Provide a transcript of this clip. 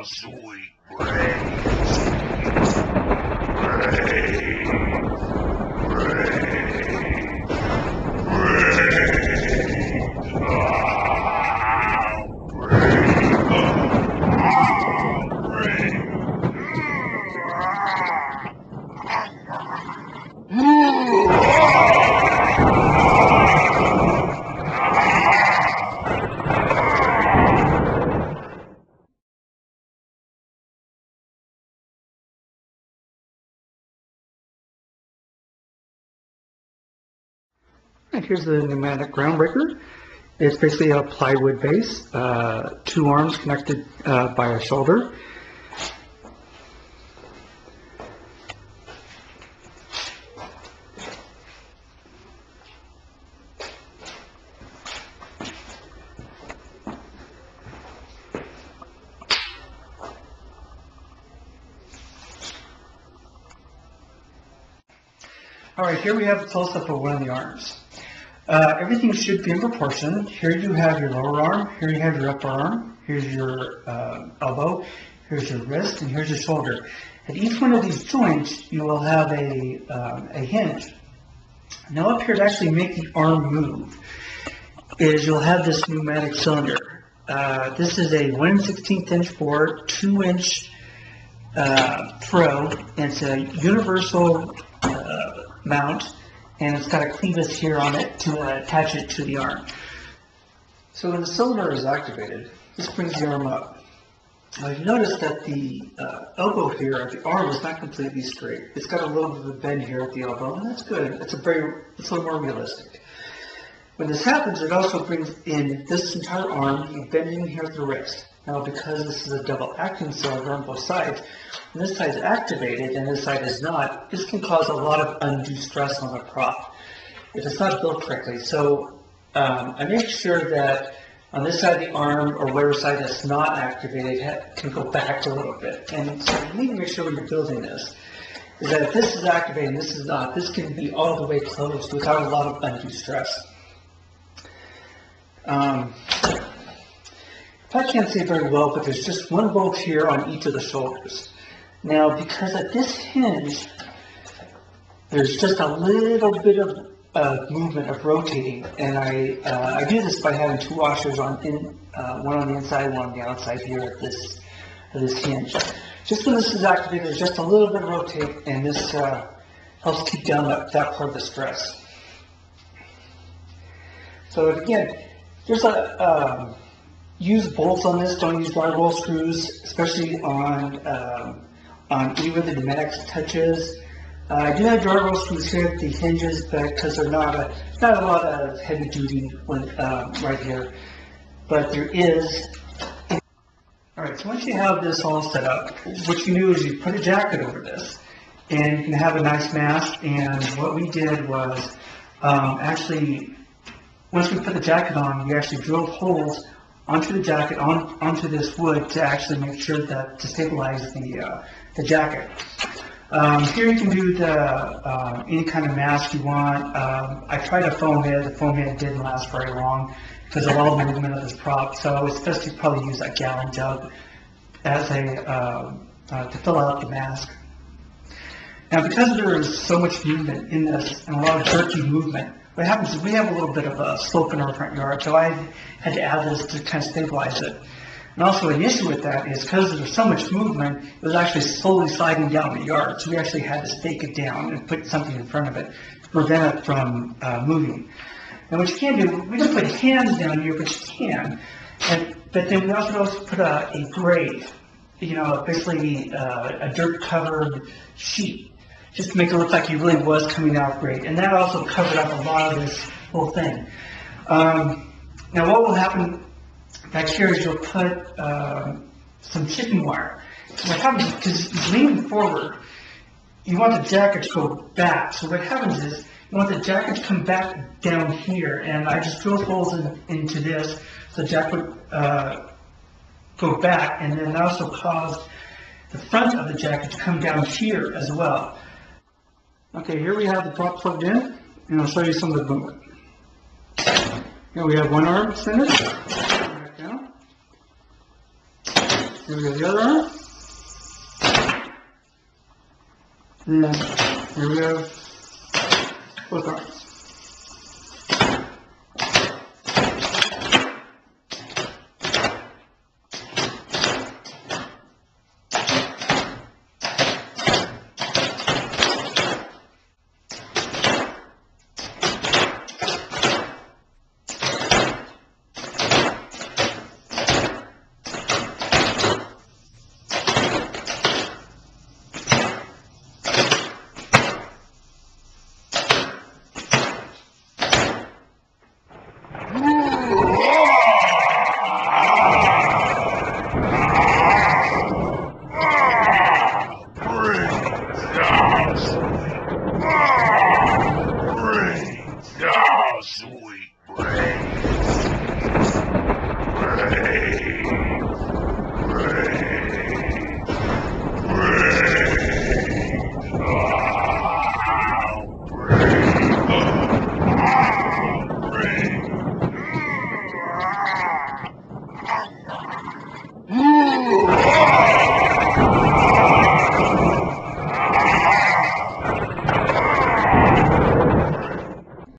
Sweet brains. And here's the pneumatic groundbreaker. It's basically a plywood base, two arms connected by a shoulder. All right, here we have the close-up of one of the arms. Everything should be in proportion. Here you have your lower arm, here you have your upper arm, here's your elbow, here's your wrist, and here's your shoulder. At each one of these joints, you will have a hinge. Now up here to actually make the arm move is you'll have this pneumatic cylinder. This is a 1/16 inch bore, 2-inch throw, and it's a universal mount, and it's got a clevis here on it to attach it to the arm. So when the cylinder is activated, this brings the arm up. Now you notice that the elbow here at the arm is not completely straight. It's got a little bit of a bend here at the elbow, and that's good. It's a little more realistic. When this happens, it also brings in this entire arm, you bend in here at the wrist. Now because this is a double acting cylinder on both sides, when this side is activated and this side is not, this can cause a lot of undue stress on the prop if it's not built correctly. So I make sure that on this side of the arm, or whatever side that's not activated, can go back a little bit. And so you need to make sure when you're building this, is that if this is activated and this is not, this can be all the way closed without a lot of undue stress. I can't say very well, but there's just one bolt here on each of the shoulders. Now, because at this hinge, there's just a little bit of movement of rotating, and I do this by having two washers on, one on the inside, one on the outside here at this hinge. Just when this is activated, there's just a little bit of rotate, and this helps keep down that part of the stress. So again, there's use bolts on this. Don't use drywall screws, especially on any where the pneumatics touches. I do have drywall screws here at the hinges, but because they're not a lot of heavy duty right here, but there is. All right, so once you have this all set up, what you do is you put a jacket over this, and you can have a nice mask. And what we did was actually, once we put the jacket on, we actually drilled holes onto the jacket, onto this wood to actually make sure that to stabilize the jacket. Here you can do any kind of mask you want. I tried a foam head. The foam head didn't last very long because of all the movement of this prop. So it's best to probably use a gallon jug as to fill out the mask. Now, because there is so much movement in this and a lot of jerky movement, what happens is we have a little bit of a slope in our front yard, so I had to add this to kind of stabilize it. And also an issue with that is because there's so much movement, it was actually slowly sliding down the yard, so we actually had to stake it down and put something in front of it to prevent it from moving. And what you can do, we don't put hands down here, but you can. But then we also put a grate, basically a dirt-covered sheet, just to make it look like he really was coming out great. And that also covered up a lot of this whole thing. Now what will happen back here is you'll put some chicken wire. What happens is, because he's leaning forward, you want the jacket to go back. So what happens is, you want the jacket to come back down here, and I just drilled holes into this so the jacket would go back, and then that also caused the front of the jacket to come down here as well. Okay, here we have the prop plugged in, and I'll show you some of the movement. Here we have one arm centered. Back down. Here we have the other arm. And then here we have both arms.